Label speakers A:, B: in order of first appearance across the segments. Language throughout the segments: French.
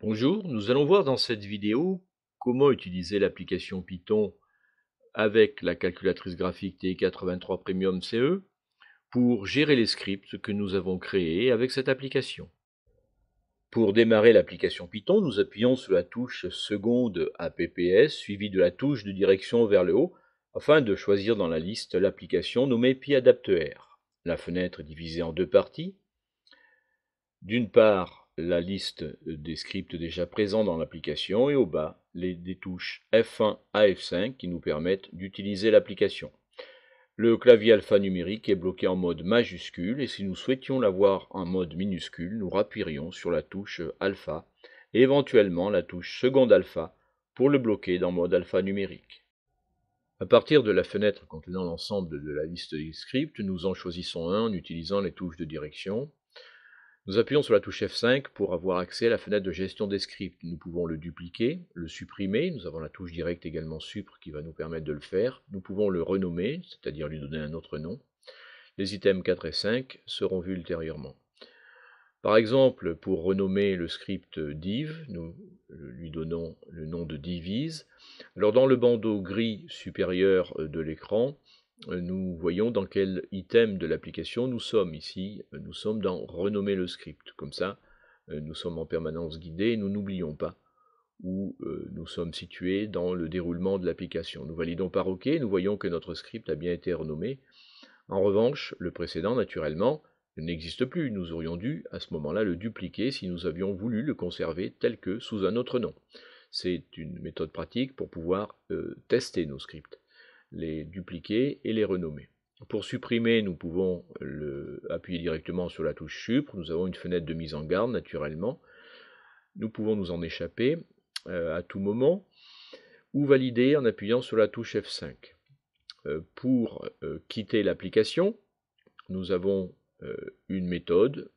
A: Bonjour, nous allons voir dans cette vidéo comment utiliser l'application Python avec la calculatrice graphique TI-83 Premium CE pour gérer les scripts que nous avons créés avec cette application. Pour démarrer l'application Python, nous appuyons sur la touche seconde APPS suivie de la touche de direction vers le haut afin de choisir dans la liste l'application nommée PyAdapter. La fenêtre est divisée en deux parties. D'une part, la liste des scripts déjà présents dans l'application et au bas, des touches F1 à F5 qui nous permettent d'utiliser l'application. Le clavier alphanumérique est bloqué en mode majuscule et si nous souhaitions l'avoir en mode minuscule, nous appuierions sur la touche alpha et éventuellement la touche seconde alpha pour le bloquer dans mode alphanumérique. À partir de la fenêtre contenant l'ensemble de la liste des scripts, nous en choisissons un en utilisant les touches de direction. Nous appuyons sur la touche F5 pour avoir accès à la fenêtre de gestion des scripts. Nous pouvons le dupliquer, le supprimer, nous avons la touche directe également supr qui va nous permettre de le faire. Nous pouvons le renommer, c'est-à-dire lui donner un autre nom. Les items 4 et 5 seront vus ultérieurement. Par exemple, pour renommer le script div, nous lui donnons le nom de divise. Alors dans le bandeau gris supérieur de l'écran, nous voyons dans quel item de l'application nous sommes. Ici, nous sommes dans renommer le script. Comme ça, nous sommes en permanence guidés et nous n'oublions pas où nous sommes situés dans le déroulement de l'application. Nous validons par OK, nous voyons que notre script a bien été renommé. En revanche, le précédent, naturellement, n'existe plus. Nous aurions dû, à ce moment-là, le dupliquer si nous avions voulu le conserver tel que sous un autre nom. C'est une méthode pratique pour pouvoir tester nos scripts, les dupliquer et les renommer. Pour supprimer, nous pouvons appuyer directement sur la touche supr. Nous avons une fenêtre de mise en garde, naturellement. Nous pouvons nous en échapper à tout moment ou valider en appuyant sur la touche F5. Pour quitter l'application, nous avons une méthode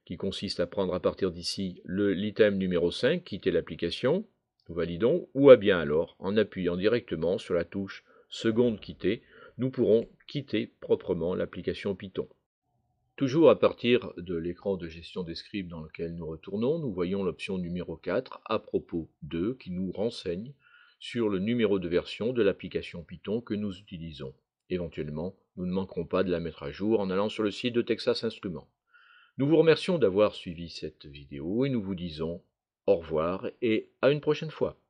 A: qui consiste à prendre à partir d'ici l'item numéro 5, quitter l'application, nous validons, ou bien alors, en appuyant directement sur la touche seconde quitter, nous pourrons quitter proprement l'application Python. Toujours à partir de l'écran de gestion des scripts dans lequel nous retournons, nous voyons l'option numéro 4, à propos de, qui nous renseigne sur le numéro de version de l'application Python que nous utilisons. Éventuellement, nous ne manquerons pas de la mettre à jour en allant sur le site de Texas Instruments. Nous vous remercions d'avoir suivi cette vidéo et nous vous disons au revoir et à une prochaine fois.